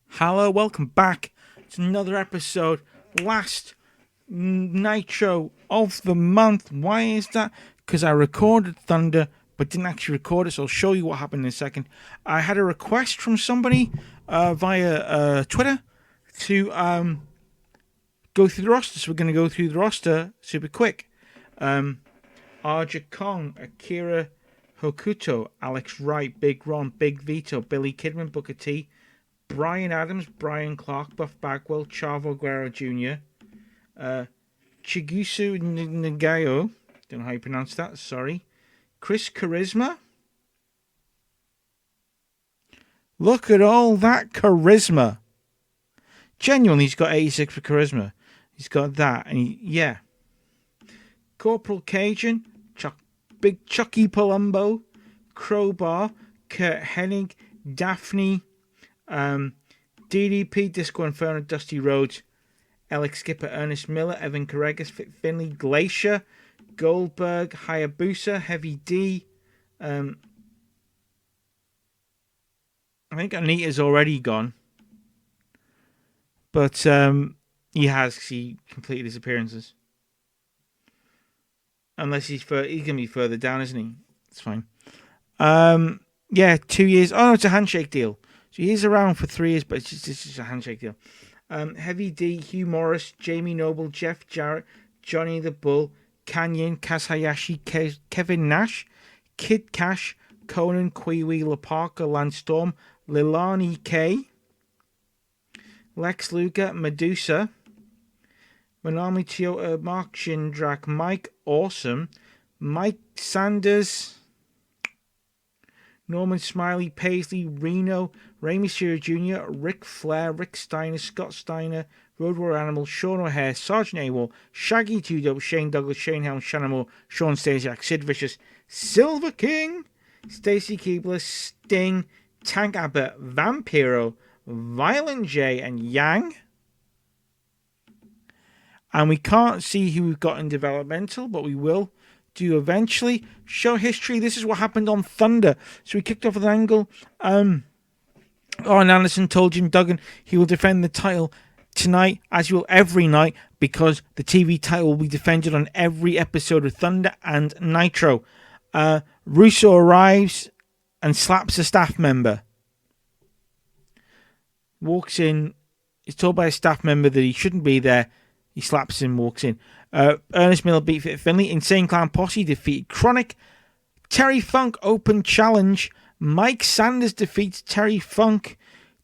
Hello, welcome back to another episode. Last Nitro of the month. Why is that? Because I recorded Thunder, but didn't actually record it, so I'll show you what happened in a second. I had a request from somebody via Twitter to go through the roster, so we're going to go through the roster super quick. Arja Kong, Akira Hokuto, Alex Wright, Big Ron, Big Vito, Billy Kidman, Booker T, Brian Adams, Brian Clark, Buff Bagwell, Chavo Guerrero Jr., Chigusu Nagayo, don't know how you pronounce that, sorry, Chris Charisma. Look at all that charisma. Genuinely, he's got 86 for charisma. He's got that, and yeah. Corporal Cajun, Big Chucky Palumbo, Crowbar, Kurt Hennig, Daphne, DDP, Disco Inferno, Dusty Rhodes, Alex Skipper, Ernest Miller, Evan Carregas, Fit Finley, Glacier, Goldberg, Hayabusa, Heavy D. I think Anita's already gone. But he completed his appearances. Unless he's going to be further down, isn't he? It's fine. 2 years. Oh, no, it's a handshake deal. So he is around for 3 years, but it's just a handshake deal. Heavy D, Hugh Morris, Jamie Noble, Jeff Jarrett, Johnny the Bull, Kanyon, Kaz Hayashi, Kevin Nash, Kid Cash, Conan, Kiwi, LaParca, Lance Storm, Lilani K, Lex Luger, Medusa, Manami Toyota, Mark Jindrak, Mike Awesome, Mike Sanders, Norman Smiley, Paisley, Reno, Rey Mysterio Jr., Ric Flair, Rick Steiner, Scott Steiner, Road Warrior Animal, Sean O'Hare, Sergeant AWOL, Shaggy 2 Shane Douglas, Shane Helm, Shannon Moore, Sean Stasiak, Sid Vicious, Silver King, Stacy Keebler, Sting, Tank Abbott, Vampiro, Violent J, and Yang. And we can't see who we've got in developmental, but we will do eventually. Show history. This is what happened on Thunder. So we kicked off with an angle. Arn Anderson told Jim Duggan he will defend the title tonight, as he will every night, because the TV title will be defended on every episode of Thunder and Nitro. Russo arrives and slaps a staff member. Walks in, is told by a staff member that he shouldn't be there. He slaps him, walks in. Ernest Miller beat Fit Finley. Insane Clown Posse defeated Chronic. Terry Funk open challenge. Mike Sanders defeats Terry Funk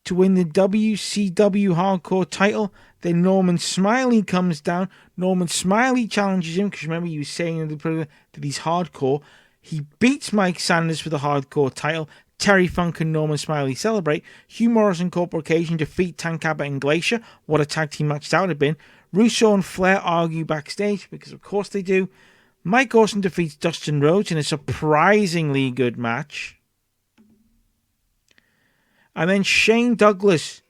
to win the WCW Hardcore title. Then Norman Smiley comes down. Norman Smiley challenges him, because remember he was saying that he's hardcore. He beats Mike Sanders for the Hardcore title. Terry Funk and Norman Smiley celebrate. Hugh Morris and Corporal Cajun defeat Tank Abbott and Glacier. What a tag team match that would have been. Russo and Flair argue backstage, because of course they do. Mike Awesome defeats Dustin Rhodes in a surprisingly good match. And then Shane Douglas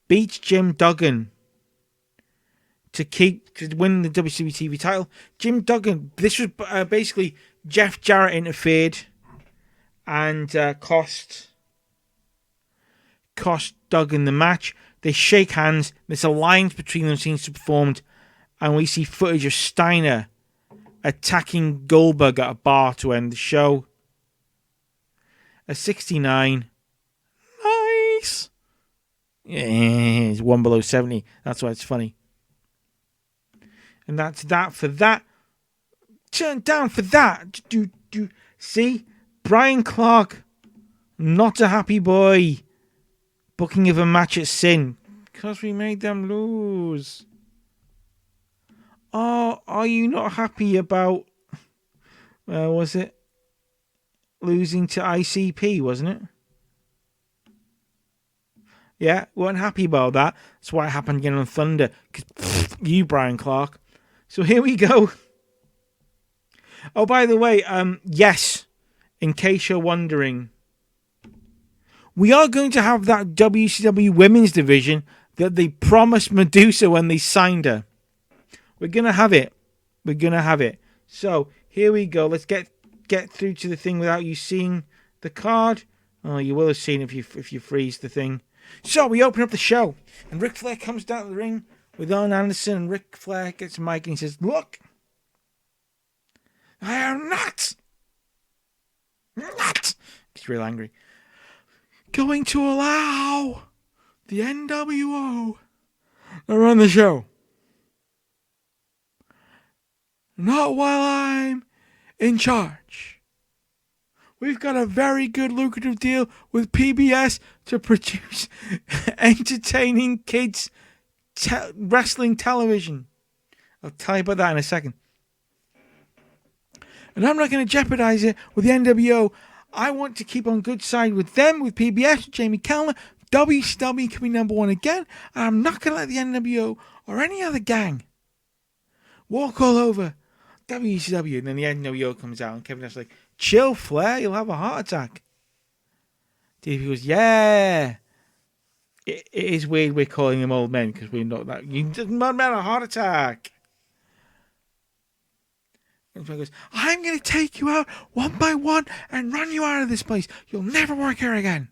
beats Jim Duggan to win the WCW TV title. Jim Duggan, this was basically Jeff Jarrett interfered and cost Duggan the match. They shake hands. This alliance between them seems to have formed, and we see footage of Steiner attacking Goldberg at a bar to end the show. A 69. Nice. Yeah, it's one below 70. That's why it's funny. And that's that for that. Turn down for that. See? Brian Clark, not a happy boy. Booking of a match at Sin, because we made them lose. Oh, are you not happy about, was it losing to ICP, wasn't it? Yeah, weren't happy about that. That's why it happened again on Thunder, because you, Brian Clark. So here we go. Oh, by the way, yes, in case you're wondering, we are going to have that WCW women's division that they promised Medusa when they signed her. We're going to have it. We're going to have it. So, here we go. Let's get through to the thing without you seeing the card. Oh, you will have seen it if you freeze the thing. So we open up the show, and Ric Flair comes down to the ring with Arn Anderson, and Ric Flair gets a mic and he says, "Look, I am not, he's real angry, going to allow the NWO to run the show. Not while I'm in charge. We've got a very good lucrative deal with PBS to produce entertaining kids wrestling television. I'll tell you about that in a second. And I'm not going to jeopardize it with the NWO. I want to keep on good side with them, with PBS, with Jamie Kellner. WCW can be number one again. And I'm not going to let the NWO or any other gang walk all over WCW." And then the NWO comes out and Kevin Nash's like, "Chill, Flair, you'll have a heart attack." DDP goes, "Yeah, it is weird we're calling them old men because we're not that. You didn't have a heart attack." And Flair goes, "I'm going to take you out one by one and run you out of this place. You'll never work here again."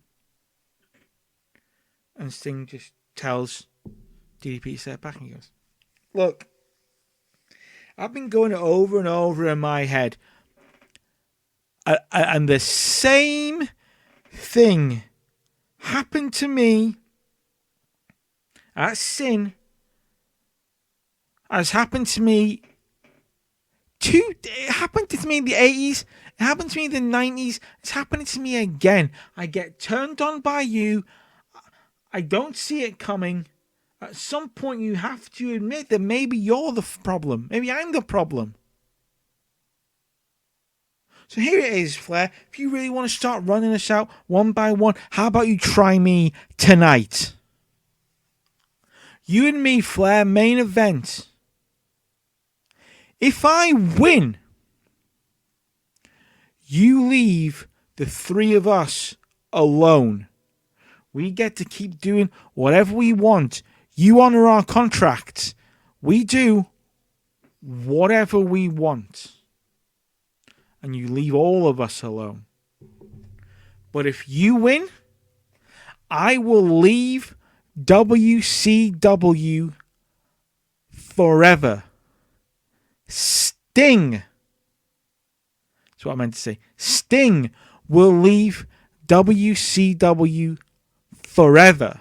And Sting just tells DDP to step back and he goes, "Look, I've been going over and over in my head. And the same thing happened to me at Sin as happened to me it happened to me in the 80s. It happened to me in the 90s. It's happening to me again. I get turned on by you. I don't see it coming. At some point, you have to admit that maybe you're the problem. Maybe I'm the problem. So here it is, Flair. If you really want to start running us out one by one, how about you try me tonight? You and me, Flair, main event. If I win, you leave the three of us alone. We get to keep doing whatever we want. You honor our contracts. We do whatever we want. And you leave all of us alone. But if you win, I will leave WCW forever. Sting. That's what I meant to say. Sting will leave WCW forever.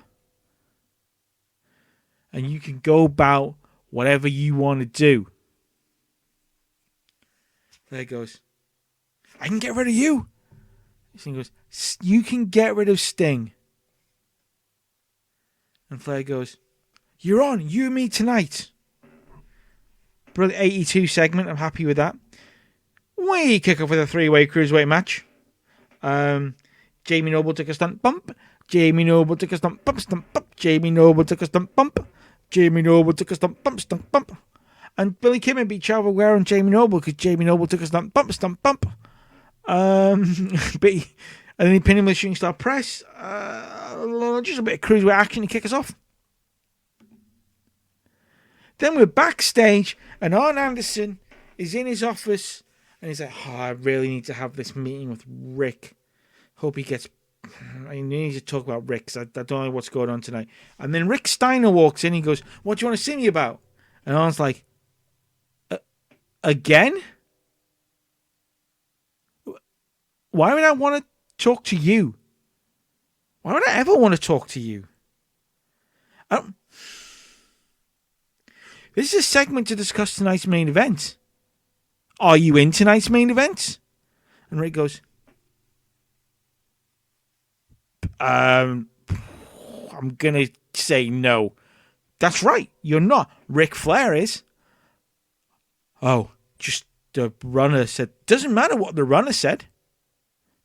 And you can go about whatever you want to do." There goes, "I can get rid of you." Sting goes, "You can get rid of Sting." And Flair goes, "You're on, you and me tonight." Brilliant 82 segment, I'm happy with that. We kick off with a three-way cruiserweight match. Jamie Noble took a stunt bump. Jamie Noble took a stunt bump, stunt bump. Jamie Noble took a stunt bump. Jamie Noble took a stunt bump, stunt bump. And Billy Kidman beat Chavo Guerrero and Jamie Noble because Jamie Noble took a stunt bump, stunt bump. And then he pinned him with a shooting star press. Just a bit of cruiserweight action to kick us off. Then we're backstage and Arn Anderson is in his office and he's like, I really need to have this meeting with Rick. Hope he gets... I need to talk about Rick because I don't know what's going on tonight. And then Rick Steiner walks in. He goes, "What do you want to see me about?" And Arn's like, "Again? Why would I want to talk to you? Why would I ever want to talk to you? This is a segment to discuss tonight's main event. Are you in tonight's main event?" And Rick goes, I'm going to say no. "That's right, you're not. Ric Flair is." "Oh, just the runner said." "Doesn't matter what the runner said.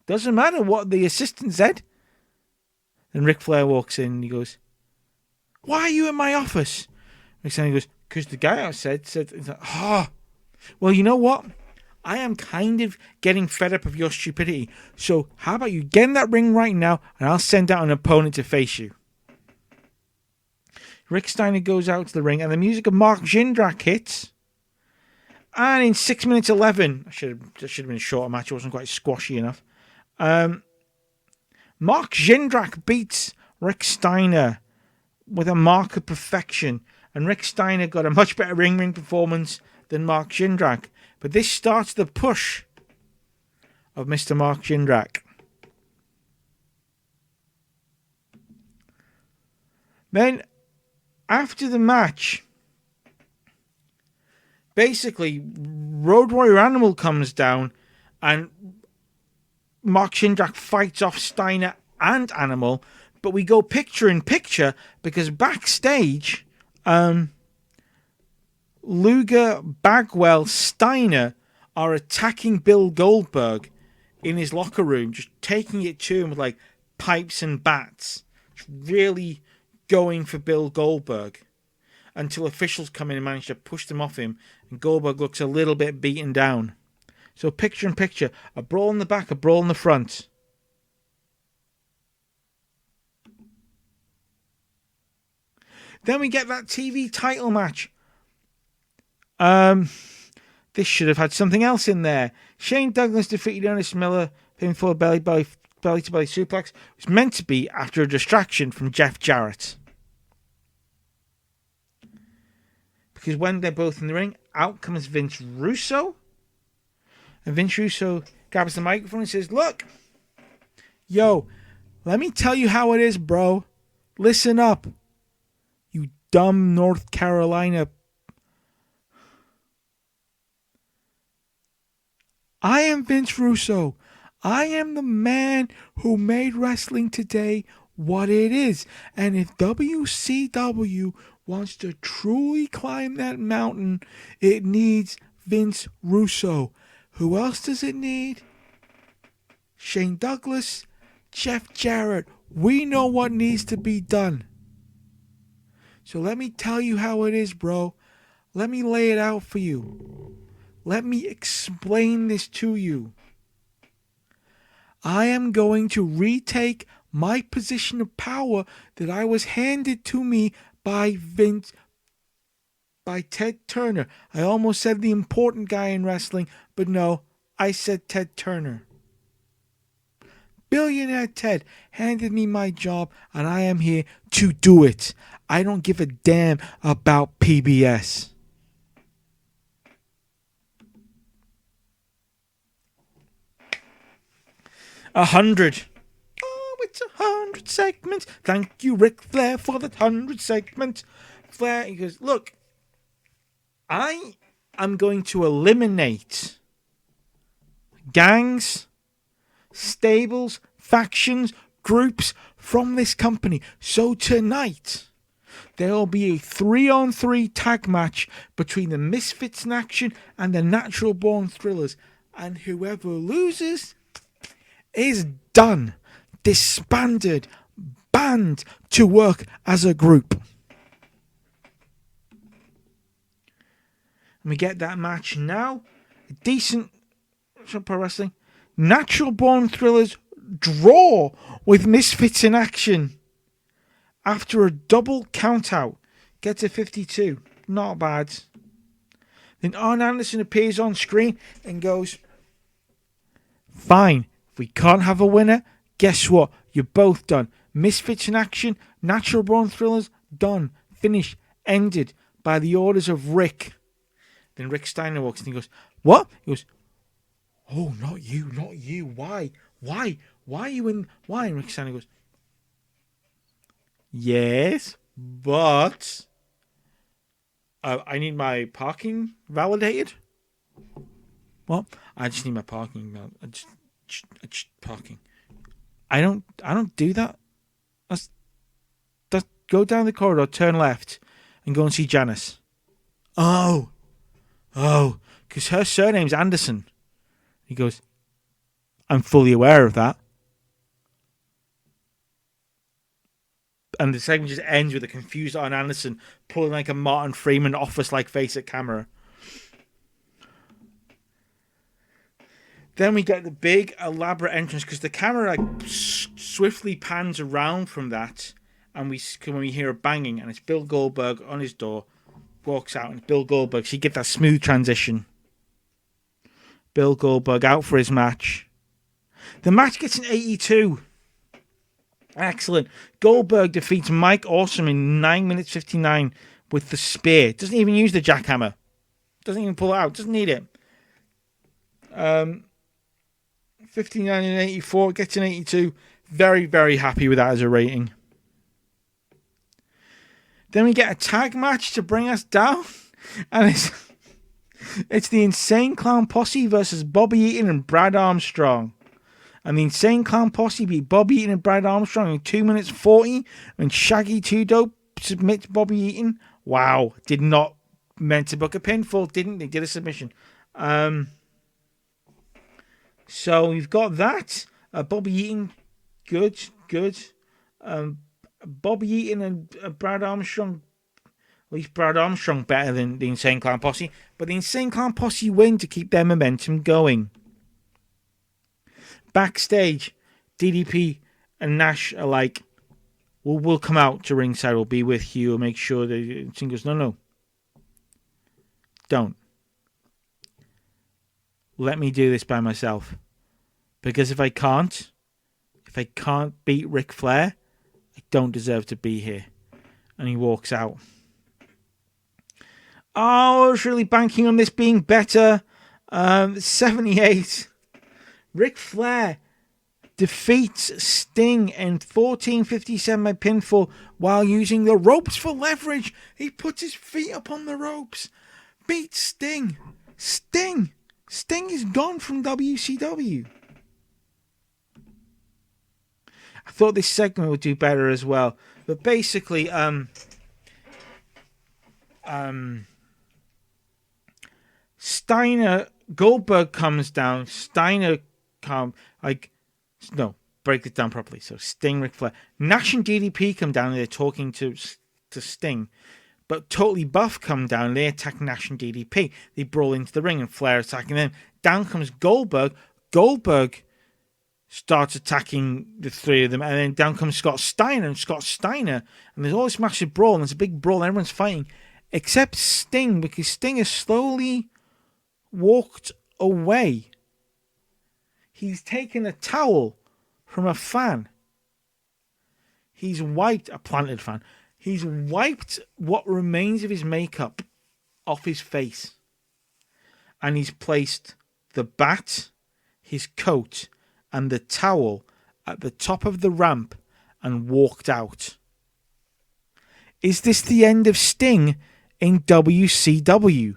Doesn't matter what the assistant said." And Ric Flair walks in and he goes, "Why are you in my office?" Rick Steiner goes, "Because the guy outside said..." "Oh, well, you know what? I am kind of getting fed up of your stupidity. So how about you get in that ring right now and I'll send out an opponent to face you." Rick Steiner goes out to the ring and the music of Mark Jindrak hits. And in 6 minutes 11, that should have been a shorter match. It wasn't quite squashy enough. Mark Jindrak beats Rick Steiner with a mark of perfection. And Rick Steiner got a much better ring performance than Mark Jindrak. But this starts the push of Mr. Mark Jindrak. Then, after the match, basically, Road Warrior Animal comes down and Mark Jindrak fights off Steiner and Animal. But we go picture in picture because backstage, Luger, Bagwell, Steiner are attacking Bill Goldberg in his locker room, just taking it to him with like pipes and bats. Just really going for Bill Goldberg until officials come in and manage to push them off him, and Goldberg looks a little bit beaten down. So picture in picture, a brawl in the back, a brawl in the front. Then we get that TV title match. This should have had something else in there. Shane Douglas defeated Ernest Miller, pinfall belly to belly suplex. It was meant to be after a distraction from Jeff Jarrett. Because when they're both in the ring, out comes Vince Russo. And Vince Russo grabs the microphone and says, "Look, yo, let me tell you how it is, bro. Listen up, you dumb North Carolina. I am Vince Russo. I am the man who made wrestling today what it is. And if WCW wants to truly climb that mountain, it needs Vince Russo. Who else does it need? Shane Douglas, Jeff Jarrett. We know what needs to be done. So let me tell you how it is, bro. Let me lay it out for you. Let me explain this to you. I am going to retake my position of power that I was handed to me by Ted Turner. I almost said the important guy in wrestling, but no, I said Ted Turner. Billionaire Ted handed me my job, and I am here to do it. I don't give a damn about PBS. $100. Oh, it's 100 segments. Thank you, Ric Flair, for the 100 segments. Flair, he goes, look, I am going to eliminate gangs, stables, factions, groups from this company. So tonight, there will be a 3-on-3 tag match between the Misfits in Action and the Natural Born Thrillers. And whoever loses is done, disbanded, banned to work as a group. And we get that match now. Decent pro wrestling. Natural Born Thrillers draw with Misfits in Action after a double countout. Gets a 52. Not bad. Then Arn Anderson appears on screen and goes, fine. If we can't have a winner, guess what? You're both done. Misfits in Action, Natural Born Thrillers, done. Finished. Ended by the orders of Rick. Then Rick Steiner walks in and he goes, what? He goes, oh, not you. Why? Why are you in? Why? And Rick Steiner goes, yes, but I need my parking validated. What? I just need my parking. I just parking. I don't do that. That's go down the corridor, turn left, and go and see Janice. Oh, because her surname's Anderson. He goes, I'm fully aware of that. And the segment just ends with a confused Arn Anderson pulling like a Martin Freeman office-like face at camera. Then we get the big elaborate entrance because the camera swiftly pans around from that, and when we hear a banging, and it's Bill Goldberg on his door, walks out, and it's Bill Goldberg. So you get that smooth transition. Bill Goldberg out for his match. The match gets an 82. Excellent. Goldberg defeats Mike Awesome in 9 minutes 59 with the spear. Doesn't even use the jackhammer. Doesn't even pull it out. Doesn't need it. 59 and 84. Gets an 82. Very, very happy with that as a rating. Then we get a tag match to bring us down. And it's the Insane Clown Posse versus Bobby Eaton and Brad Armstrong. And the Insane Clown Posse beat Bobby Eaton and Brad Armstrong in 2 minutes 40 when Shaggy 2 Dope submits Bobby Eaton. Wow. Did not meant to book a pinfall, didn't they? Did a submission. So we've got that. Bobby Eaton, good. Bobby Eaton and Brad Armstrong. At least Brad Armstrong better than the Insane Clown Posse. But the Insane Clown Posse win to keep their momentum going. Backstage, DDP and Nash are like, we'll come out to ringside. We'll be with you. We'll make sure that Sting goes, no. Don't. Let me do this by myself. Because if I can't beat Ric Flair, I don't deserve to be here. And he walks out. Oh, I was really banking on this being better. 78. Ric Flair defeats Sting in 14:57 by pinfall while using the ropes for leverage. He puts his feet up on the ropes. Beats Sting. Sting is gone from WCW. I thought this segment would do better as well. But basically, Goldberg comes down. Break it down properly. So Sting, Ric Flair, Nash and DDP come down and they're talking to Sting. But Totally Buff come down and they attack Nash and DDP. They brawl into the ring and Flair attacking them. Down comes Goldberg. Goldberg starts attacking the three of them. And then down comes Scott Steiner. And there's all this massive brawl. And there's a big brawl and everyone's fighting. Except Sting, because Sting has slowly walked away. He's taken a towel from a fan. He's wiped a planted fan. He's wiped what remains of his makeup off his face. And he's placed the bat, his coat, and the towel at the top of the ramp and walked out. Is this the end of Sting in WCW?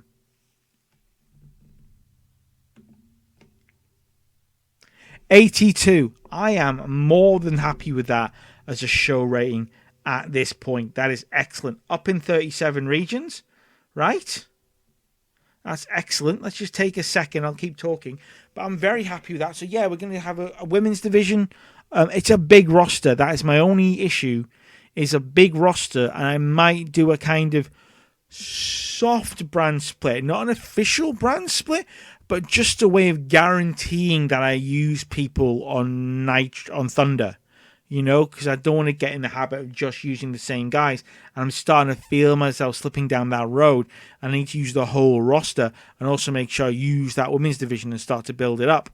$82. I am more than happy with that as a show rating at this point. That is excellent. Up in 37 regions, right? That's excellent. Let's just take a second. I'll keep talking. But I'm very happy with that. So, yeah, we're going to have a women's division. It's a big roster. That is my only issue, is a big roster. And I might do a kind of soft brand split. Not an official brand split, but just a way of guaranteeing that I use people on Thunder, because I don't want to get in the habit of just using the same guys. And I'm starting to feel myself slipping down that road. I need to use the whole roster and also make sure I use that women's division and start to build it up.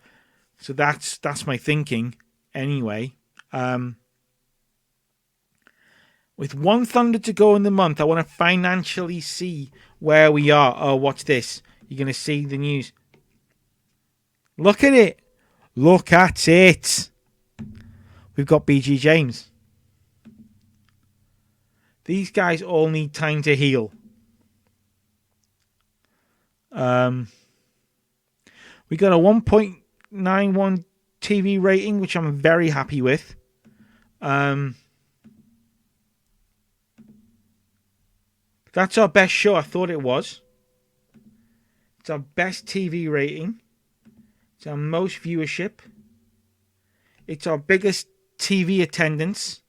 So that's my thinking anyway. With one Thunder to go in the month, I want to financially see where we are. Oh, what's this? You're going to see the news. Look at it. Look at it. We've got BG James. These guys all need time to heal. We got a 1.91 TV rating, which I'm very happy with. That's our best show. I thought it was. It's our best TV rating. It's our most viewership. It's our biggest TV attendance.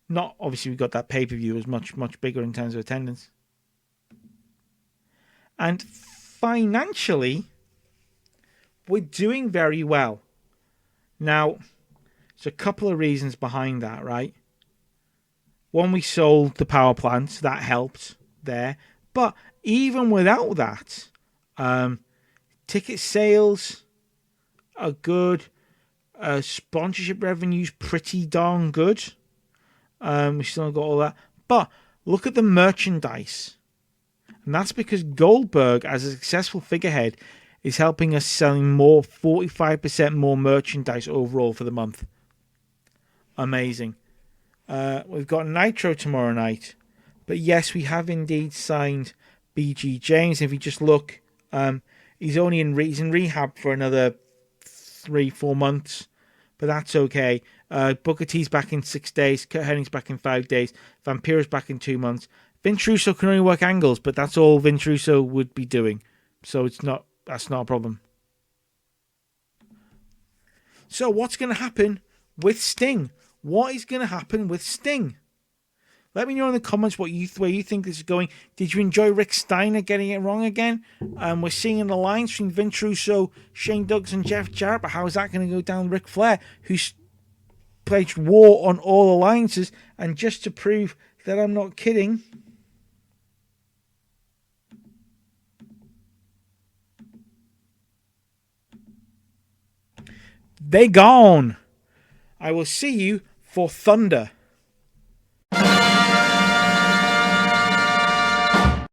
Not obviously we got that pay-per-view was much bigger in terms of attendance. And financially, we're doing very well. Now, there's a couple of reasons behind that, right? One, we sold the power plant. That helped there. But even without that, ticket sales are good. Sponsorship revenue's pretty darn good. We still got all that. But look at the merchandise. And that's because Goldberg, as a successful figurehead, is helping us selling more, 45% more merchandise overall for the month. Amazing. We've got Nitro tomorrow night. But yes, we have indeed signed BG James. If you just look, he's only he's in rehab for another 3-4 months. But that's okay. Booker T's back in 6 days. Kurt Hennig's back in 5 days. Vampira's back in 2 months. Vince Russo can only work angles, but that's all Vince Russo would be doing. So that's not a problem. So what's going to happen with Sting? What is going to happen with Sting? Let me know in the comments where you think this is going. Did you enjoy Rick Steiner getting it wrong again? We're seeing an alliance between Vince Russo, Shane Douglas, and Jeff Jarrett, but how is that going to go down Ric Flair, who's played war on all alliances? And just to prove that I'm not kidding, they gone. I will see you for Thunder.